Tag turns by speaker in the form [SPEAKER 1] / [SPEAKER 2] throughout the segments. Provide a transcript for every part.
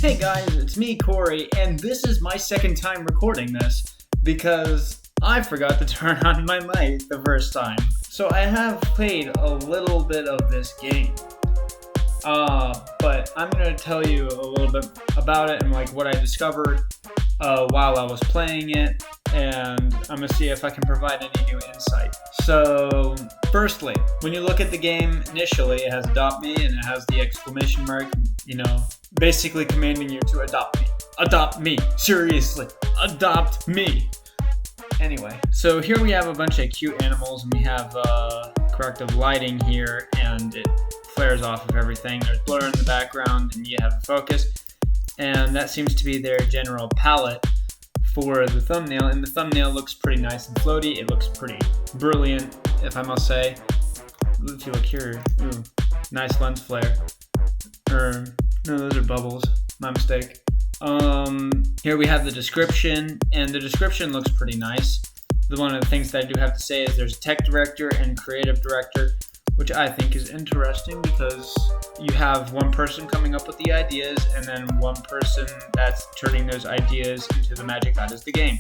[SPEAKER 1] Hey guys, it's me, Corey, and this is my second time recording this because I forgot to turn on my mic the first time. So I have played a little bit of this game, but I'm going to tell you a little bit about it and what I discovered while I was playing it, and I'm going to see if I can provide any new insight. So, firstly, when you look at the game, initially it has adopt me and it has the exclamation mark, basically commanding you to adopt me. Adopt me. Seriously. Adopt me. Anyway, so here we have a bunch of cute animals, and we have corrective lighting here, and it flares off of everything. There's blur in the background, and you have a focus, and that seems to be their general palette for the thumbnail, and the thumbnail looks pretty nice and floaty. It looks pretty brilliant, if I must say. If you look here, ooh, nice lens flare. No, those are bubbles. My mistake. Here we have the description, and the description looks pretty nice. One of the things that I do have to say is there's a tech director and creative director, which I think is interesting because you have one person coming up with the ideas and then one person that's turning those ideas into the magic that is the game.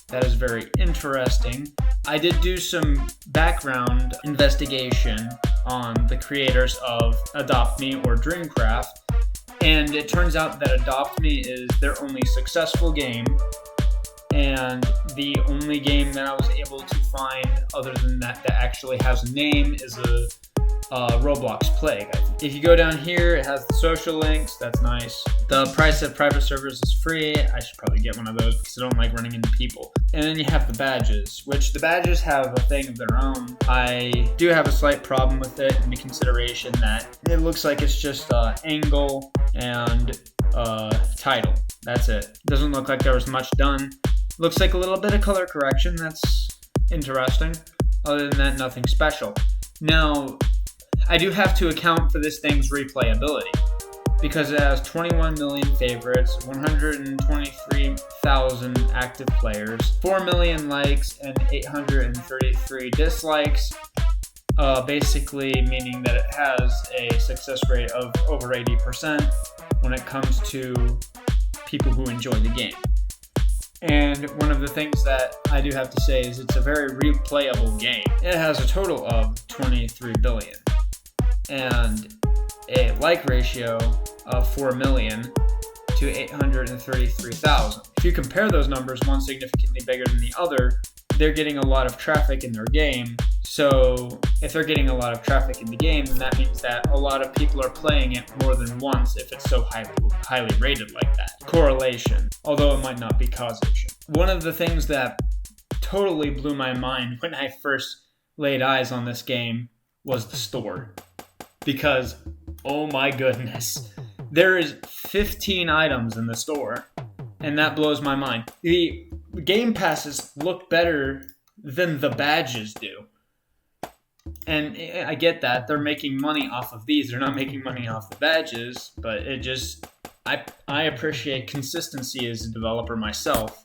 [SPEAKER 1] That is very interesting. I did do some background investigation on the creators of Adopt Me or Dreamcraft, and it turns out that Adopt Me is their only successful game, and the only game that I was able to find other than that actually has a name is a Roblox Plague. If you go down here, it has the social links. That's nice. The price of private servers is free. I should probably get one of those because I don't like running into people. And then you have the badges, which the badges have a thing of their own. I do have a slight problem with it in the consideration that it looks like it's just angle and title. That's it. Doesn't look like there was much done. Looks like a little bit of color correction. That's interesting. Other than that, nothing special. Now, I do have to account for this thing's replayability because it has 21 million favorites, 123,000 active players, 4 million likes, and 833 dislikes, basically meaning that it has a success rate of over 80% when it comes to people who enjoy the game. And one of the things that I do have to say is it's a very replayable game. It has a total of 23 billion and a like ratio of 4 million to 833,000. If you compare those numbers, one significantly bigger than the other, they're getting a lot of traffic in their game. So if they're getting a lot of traffic in the game, then that means that a lot of people are playing it more than once if it's so highly rated like that. Correlation, although it might not be causation. One of the things that totally blew my mind when I first laid eyes on this game was the store. Because, oh my goodness, there is 15 items in the store, and that blows my mind. The game passes look better than the badges do. And I get that. They're making money off of these. They're not making money off the badges, but it just... I appreciate consistency as a developer myself,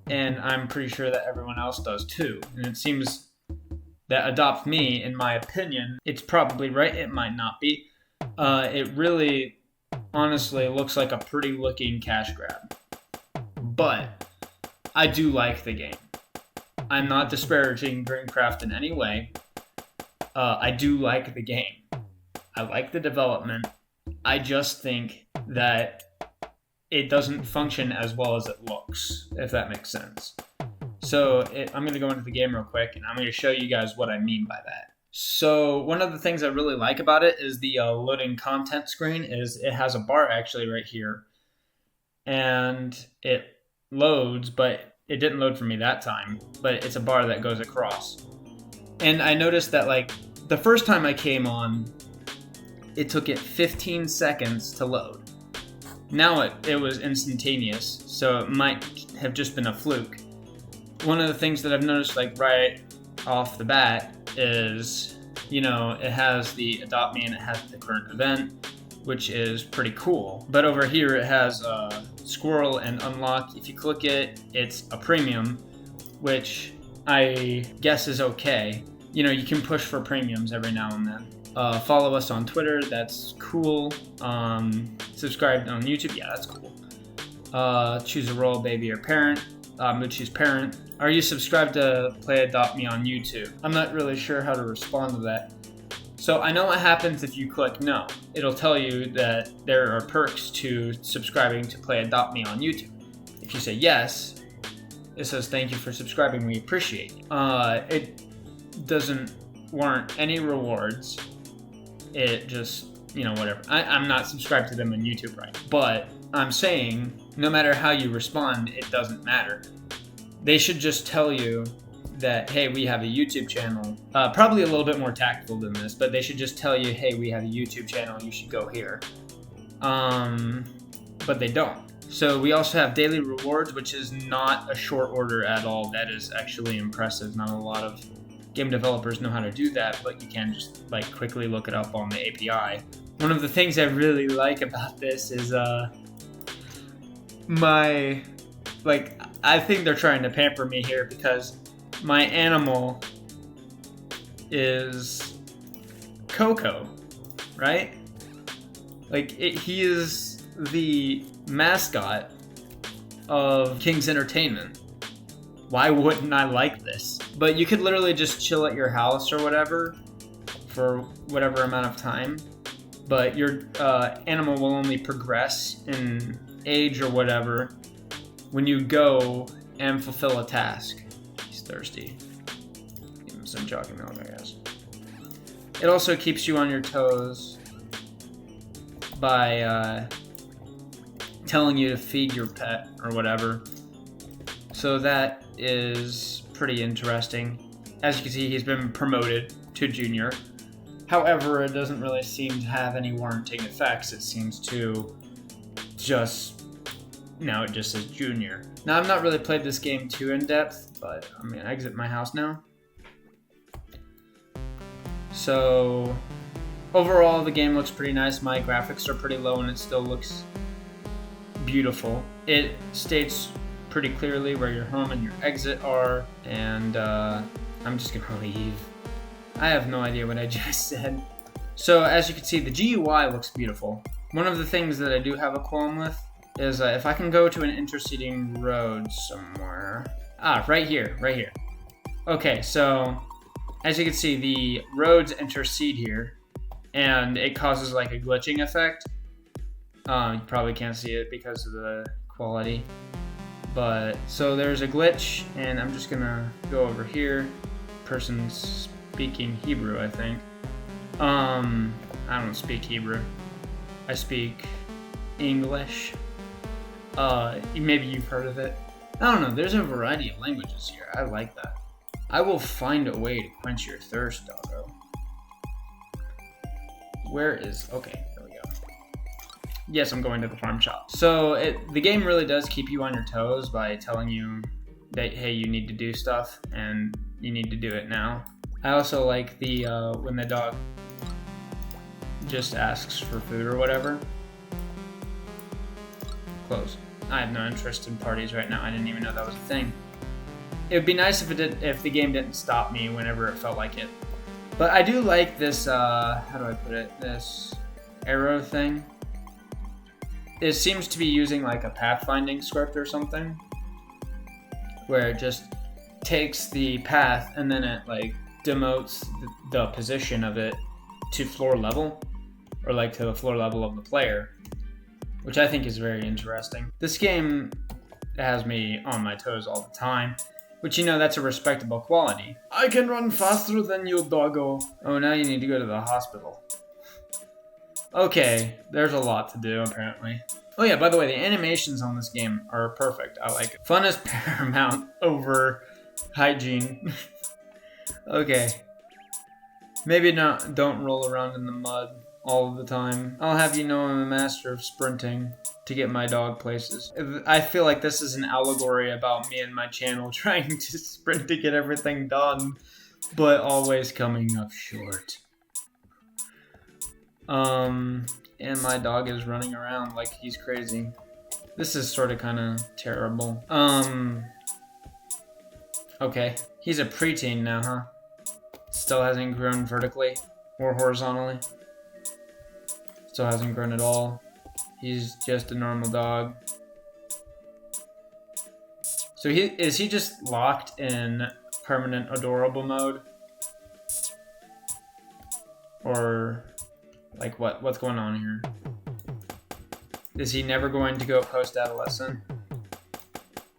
[SPEAKER 1] and I'm pretty sure that everyone else does too. And it seems that Adopt Me, in my opinion, it's probably right, it might not be. It really, honestly, looks like a pretty looking cash grab. But I do like the game. I'm not disparaging Dreamcraft in any way. I do like the game. I like the development. I just think that it doesn't function as well as it looks, if that makes sense. So I'm going to go into the game real quick, and I'm going to show you guys what I mean by that. So one of the things I really like about it is the loading content screen. It has a bar actually right here, and it loads, but it didn't load for me that time, but it's a bar that goes across. And I noticed that the first time I came on, it took it 15 seconds to load. Now it was instantaneous, so it might have just been a fluke. One of the things that I've noticed right off the bat is, it has the Adopt Me and it has the current event, which is pretty cool. But over here it has Squirrel and Unlock. If you click it, it's a premium, which I guess is okay. You can push for premiums every now and then. Follow us on Twitter, that's cool. Subscribe on YouTube, yeah, that's cool. Choose a role, baby or parent. I'm gonna choose parent. Are you subscribed to Play Adopt Me on YouTube? I'm not really sure how to respond to that. So I know what happens if you click no. It'll tell you that there are perks to subscribing to Play Adopt Me on YouTube. If you say yes, it says thank you for subscribing, we appreciate it. It doesn't warrant any rewards. It just, you know, whatever. I'm not subscribed to them on YouTube, right? But I'm saying, no matter how you respond, it doesn't matter. They should just tell you that, hey, we have a YouTube channel. Probably a little bit more tactful than this, but they should just tell you, hey, we have a YouTube channel, you should go here. But they don't. So we also have daily rewards, which is not a short order at all. That is actually impressive. Not a lot of game developers know how to do that, but you can just like quickly look it up on the API. One of the things I really like about this is I think they're trying to pamper me here because my animal is CoCo, right? Like he is the mascot of King's Entertainment. Why wouldn't I like this? But you could literally just chill at your house or whatever for whatever amount of time, but your animal will only progress in age or whatever when you go and fulfill a task. He's thirsty. Give him some jogging milk, I guess. It also keeps you on your toes by telling you to feed your pet or whatever. So that is pretty interesting. As you can see, he's been promoted to junior. However, it doesn't really seem to have any warranting effects. It seems to just, now it just says junior. Now, I've not really played this game too in depth, but I'm gonna exit my house now. So overall, the game looks pretty nice. My graphics are pretty low and it still looks beautiful. It states pretty clearly where your home and your exit are, and I'm just gonna leave. I have no idea what I just said. So as you can see, the GUI looks beautiful. One of the things that I do have a qualm with is if I can go to an interceding road somewhere. Right here. Okay, so as you can see, the roads intercede here, and it causes like a glitching effect. You probably can't see it because of the quality. But, so there's a glitch, and I'm just gonna go over here. Person's speaking Hebrew, I think. I don't speak Hebrew. I speak English. Maybe you've heard of it. I don't know, there's a variety of languages here. I like that. I will find a way to quench your thirst, doggo. Okay, there we go. Yes, I'm going to the farm shop. So the game really does keep you on your toes by telling you that, hey, you need to do stuff and you need to do it now. I also like the when the dog just asks for food or whatever. Close. I have no interest in parties right now. I didn't even know that was a thing. It would be nice if the game didn't stop me whenever it felt like it. But I do like this, how do I put it? This arrow thing. It seems to be using like a pathfinding script or something, where it just takes the path and then it like demotes the position of it to floor level, or like to the floor level of the player, which I think is very interesting. This game has me on my toes all the time, which, you know, that's a respectable quality. I can run faster than you, doggo. Oh, now you need to go to the hospital. Okay, there's a lot to do, apparently. Oh yeah, by the way, the animations on this game are perfect. I like it. Fun is paramount over hygiene. Okay. Maybe don't roll around in the mud all of the time. I'll have you know I'm a master of sprinting to get my dog places. I feel like this is an allegory about me and my channel trying to sprint to get everything done, but always coming up short. And my dog is running around like he's crazy. This is sort of kind of terrible. Okay. He's a preteen now, huh? Still hasn't grown vertically. or horizontally. Still hasn't grown at all. He's just a normal dog. So is he just locked in permanent adorable mode? Or like what's going on here? Is he never going to go post-adolescent?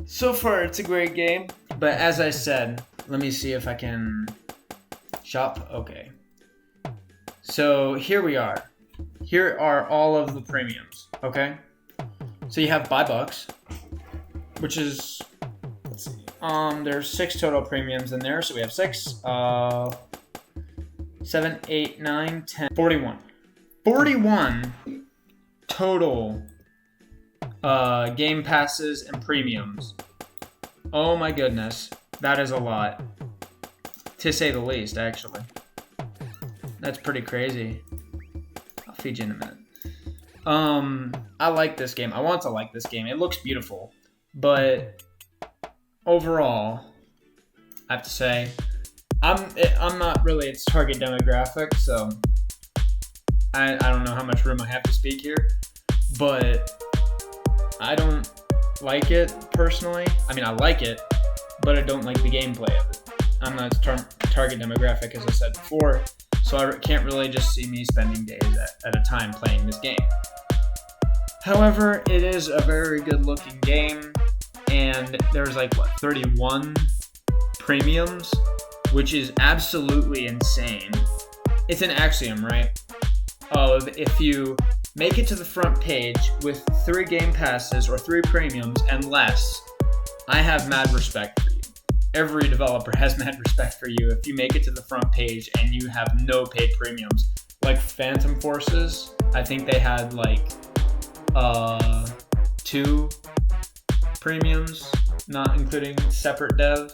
[SPEAKER 1] So far, it's a great game. But as I said, let me see if I can shop. Okay. So here we are. Here are all of the premiums, okay? So you have buy bucks, which is, let's see, there's 6 total premiums in there. So we have 6, 7, 8, 9, 10, 41. 41 total game passes and premiums. Oh my goodness, that is a lot, to say the least, actually. That's pretty crazy. I'll feed you in a minute. I like this game. I want to like this game. It looks beautiful, but overall, I have to say, I'm not really its target demographic, so I don't know how much room I have to speak here, but I don't like it personally. I mean, I like it, but I don't like the gameplay of it. I'm not its target demographic, as I said before, so I can't really just see me spending days at a time playing this game. However, it is a very good looking game, and there's like, 31 premiums, which is absolutely insane. It's an axiom, right? Of if you make it to the front page with 3 game passes or 3 premiums and less, I have mad respect for you. Every developer has mad respect for you if you make it to the front page and you have no paid premiums. Like Phantom Forces, I think they had like 2 premiums, not including separate dev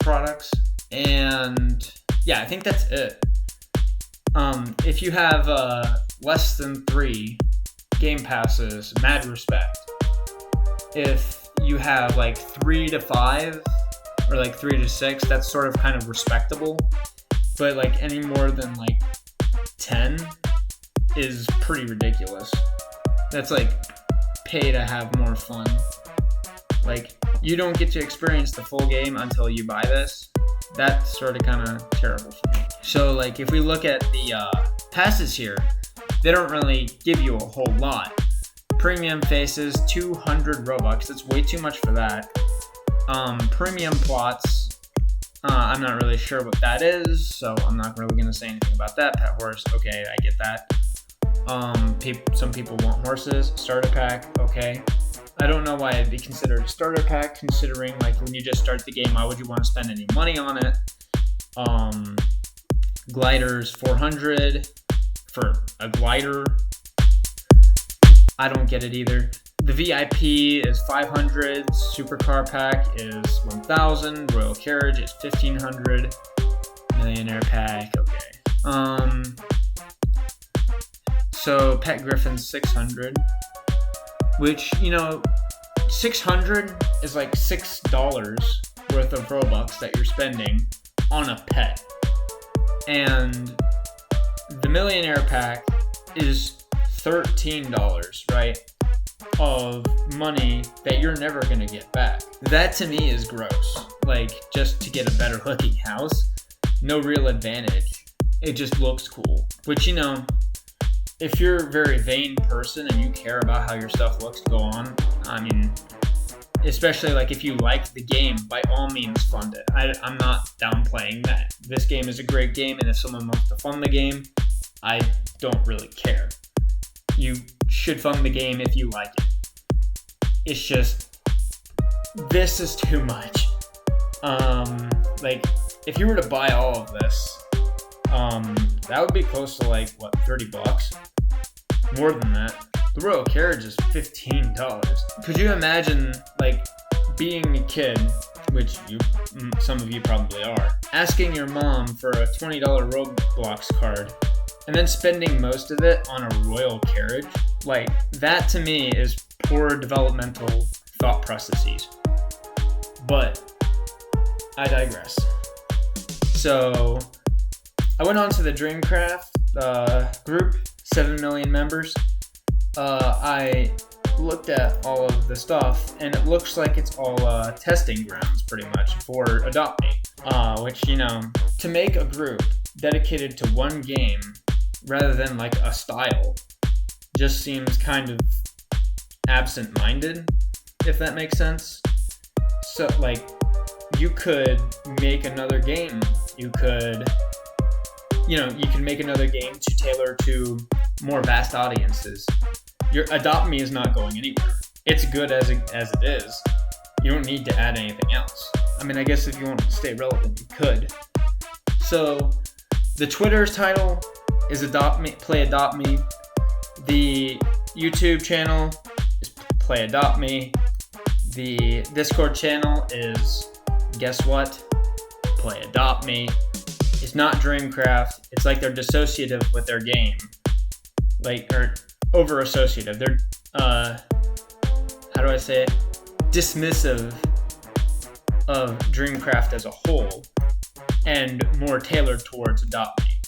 [SPEAKER 1] products. And yeah, I think that's it. If you have less than 3 game passes, mad respect. If you have like 3 to 5 or like 3 to 6, that's sort of kind of respectable. But like any more than like 10 is pretty ridiculous. That's like pay to have more fun. Like, you don't get to experience the full game until you buy this. That's sort of kind of terrible for me. So like if we look at the passes here, they don't really give you a whole lot. Premium faces, 200 Robux. That's way too much for that. Premium plots, I'm not really sure what that is, so I'm not really going to say anything about that. Pet horse, okay, I get that. Some people want horses. Starter pack, okay. I don't know why it'd be considered a starter pack, considering like when you just start the game, why would you want to spend any money on it? Gliders, 400 for a glider. I don't get it either. The VIP is 500. Supercar pack is 1,000. Royal carriage is 1,500. Millionaire pack, okay. So pet griffin's 600. Which, you know, 600 is like $6 worth of Robux that you're spending on a pet. And the millionaire pack is $13, right? Of money that you're never gonna get back. That to me is gross. Like, just to get a better looking house, no real advantage. It just looks cool. Which, you know, if you're a very vain person and you care about how your stuff looks, go on. I mean, especially like if you like the game, by all means fund it. I'm not downplaying that. This game is a great game, and if someone wants to fund the game, I don't really care. You should fund the game if you like it. It's just, this is too much. Like, if you were to buy all of this, that would be close to like, what, $30? More than that. The Royal carriage is $15. Could you imagine, like, being a kid, which some of you probably are, asking your mom for a $20 Roblox card, and then spending most of it on a Royal carriage? Like, that to me is poor developmental thought processes. But I digress. So I went on to the Dreamcraft group, 7 million members. I looked at all of the stuff, and it looks like it's all testing grounds pretty much for Adopt Me. Which, to make a group dedicated to one game rather than like a style just seems kind of absent-minded, if that makes sense. So, like, you could make another game. You can make another game to tailor to more vast audiences. Your Adopt Me is not going anywhere. It's good as it is. You don't need to add anything else. I mean, I guess if you want to stay relevant, you could. So, the Twitter's title is Play Adopt Me. The YouTube channel is Play Adopt Me. The Discord channel is, guess what? Play Adopt Me. It's not Dreamcraft. It's like they're dissociative with their game. Or over-associative. They're, how do I say it? Dismissive of Dreamcraft as a whole and more tailored towards Adopt Me,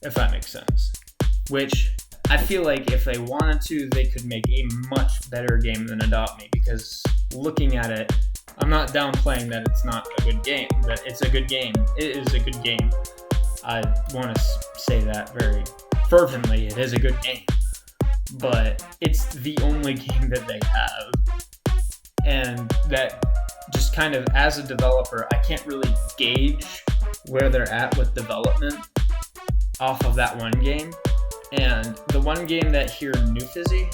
[SPEAKER 1] if that makes sense. Which I feel like if they wanted to, they could make a much better game than Adopt Me, because looking at it, I'm not downplaying that it's not a good game, but it's a good game. It is a good game. I want to say that very fervently. It is a good game. But it's the only game that they have. And that just kind of, as a developer, I can't really gauge where they're at with development off of that one game. And the one game that here New Fizzy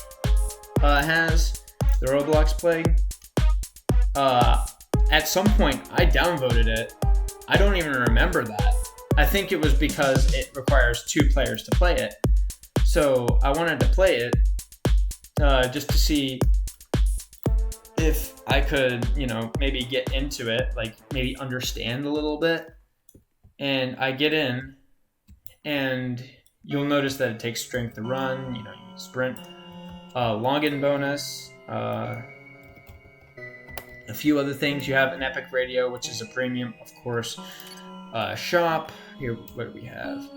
[SPEAKER 1] has, the Roblox Plague, at some point I downvoted it. I don't even remember that. I think it was because it requires 2 players to play it. So I wanted to play it just to see if I could, maybe get into it, like maybe understand a little bit. And I get in, and you'll notice that it takes strength to run, you sprint, login bonus, a few other things. You have an Epic Radio, which is a premium, of course, shop. Here, what do we have?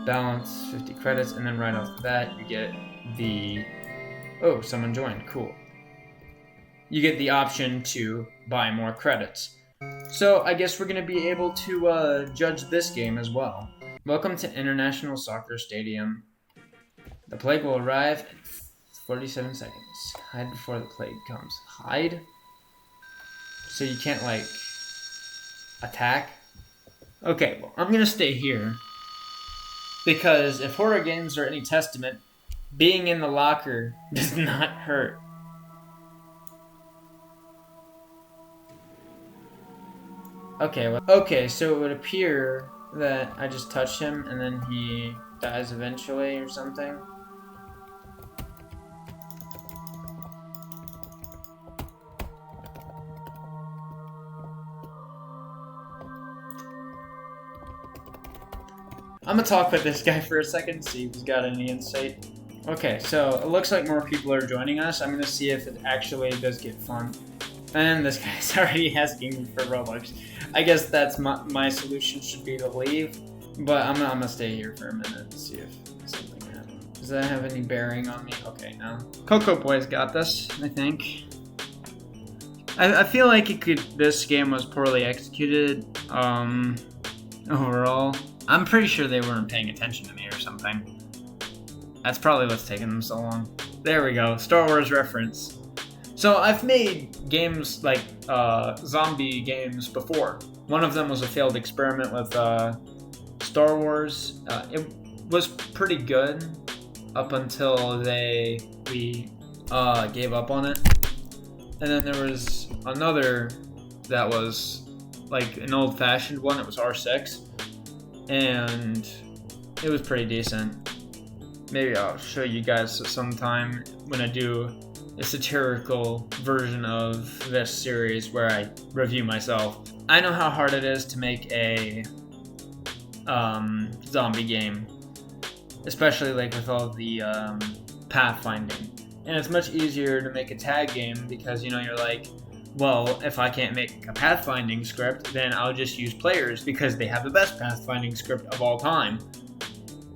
[SPEAKER 1] Balance, 50 credits, and then right off the bat, you get the... Oh, someone joined. Cool. You get the option to buy more credits. So I guess we're going to be able to judge this game as well. Welcome to International Soccer Stadium. The plague will arrive in 47 seconds. Hide before the plague comes. Hide? So you can't, attack? Okay, well, I'm going to stay here. Because if horror games are any testament, being in the locker does not hurt. Okay, so it would appear that I just touched him and then he dies eventually or something. I'm gonna talk with this guy for a second, see if he's got any insight. Okay, so it looks like more people are joining us. I'm gonna see if it actually does get fun. And this guy's already asking me for Robux. I guess that's my solution should be to leave. But I'm gonna stay here for a minute and see if something happens. Does that have any bearing on me? Okay, no. CoCo Boy's got this, I think. I feel like this game was poorly executed, overall. I'm pretty sure they weren't paying attention to me or something. That's probably what's taking them so long. There we go, Star Wars reference. So I've made games like zombie games before. One of them was a failed experiment with Star Wars. It was pretty good up until we gave up on it. And then there was another that was like an old-fashioned one. It was R6. And it was pretty decent. Maybe I'll show you guys sometime when I do a satirical version of this series where I review myself. I know how hard it is to make a zombie game, especially like with all the pathfinding. And it's much easier to make a tag game because you're like, Well, if I can't make a pathfinding script, then I'll just use players because they have the best pathfinding script of all time.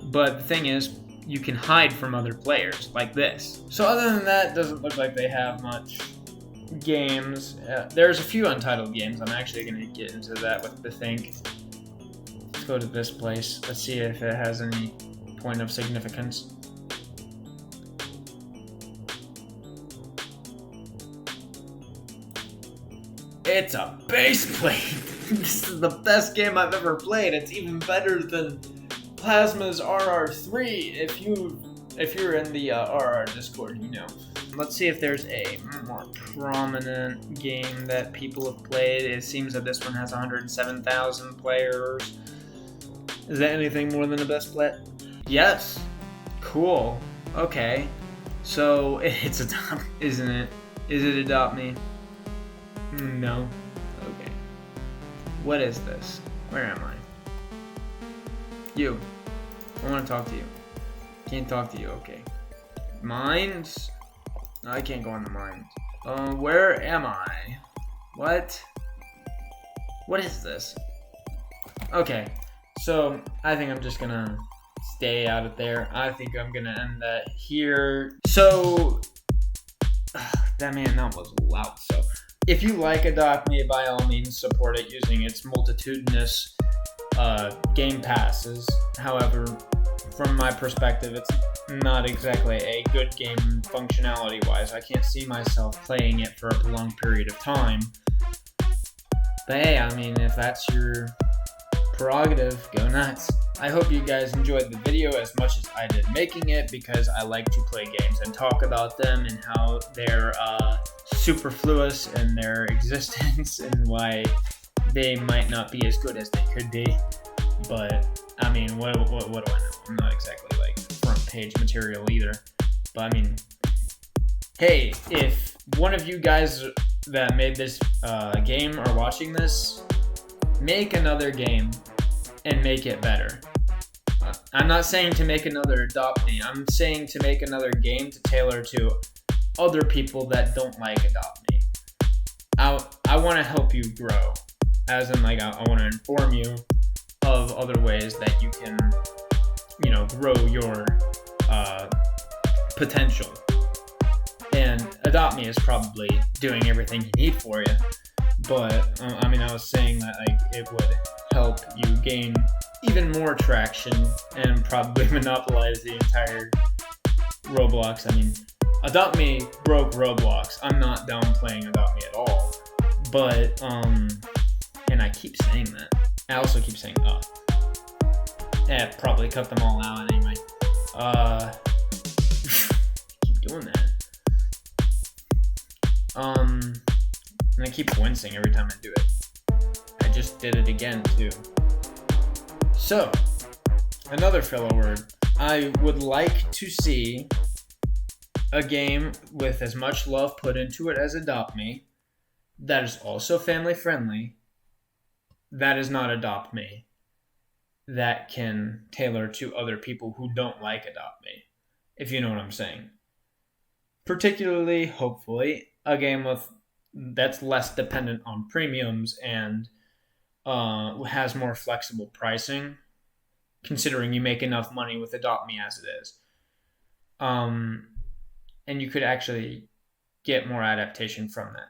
[SPEAKER 1] But the thing is, you can hide from other players, like this. So other than that, it doesn't look like they have much games. There's a few untitled games. I'm actually going to get into that with the Think. Let's go to this place. Let's see if it has any point of significance. It's a base plate! This is the best game I've ever played. It's even better than Plasma's RR3. If you're in the RR Discord, you know. Let's see if there's a more prominent game that people have played. It seems that this one has 107,000 players. Is that anything more than the best play? Yes. Cool. Okay. So it's Adopt, isn't it? Is it Adopt Me? No. Okay. What is this? Where am I? You. I want to talk to you. Can't talk to you. Okay. Mines? No, I can't go on the mines. Where am I? What? What is this? Okay. So, I think I'm just gonna stay out of there. I think I'm gonna end that here. So, that was loud. So, if you like Adopt Me, by all means support it using its multitudinous game passes. However, from my perspective, it's not exactly a good game functionality-wise. I can't see myself playing it for a prolonged period of time. But hey, I mean, if that's your prerogative, go nuts. I hope you guys enjoyed the video as much as I did making it, because I like to play games and talk about them and how they're superfluous in their existence and why they might not be as good as they could be. But I mean, what do I know? I'm not exactly like front page material either. But I mean, hey, if one of you guys that made this game are watching this, make another game and make it better. I'm not saying to make another Adopt Me. I'm saying to make another game to tailor to other people that don't like Adopt Me. I want to help you grow. As in, like, I want to inform you of other ways that you can, grow your potential. And Adopt Me is probably doing everything you need for you. But, I was saying that, like, it would help you gain even more traction and probably monopolize the entire Roblox. I mean, Adopt Me broke Roblox. I'm not downplaying Adopt Me at all. But, and I keep saying that. I also keep saying, probably cut them all out anyway. Keep doing that. And I keep wincing every time I do it. I just did it again, too. So, another filler word. I would like to see a game with as much love put into it as Adopt Me, that is also family friendly, that is not Adopt Me, that can tailor to other people who don't like Adopt Me, if you know what I'm saying. Particularly, hopefully, a game that's less dependent on premiums and has more flexible pricing, considering you make enough money with Adopt Me as it is. And you could actually get more adaptation from that.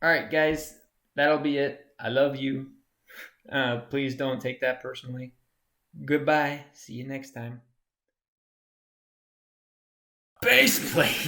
[SPEAKER 1] Alright, guys, that'll be it. I love you. Please don't take that personally. Goodbye. See you next time. Base plate!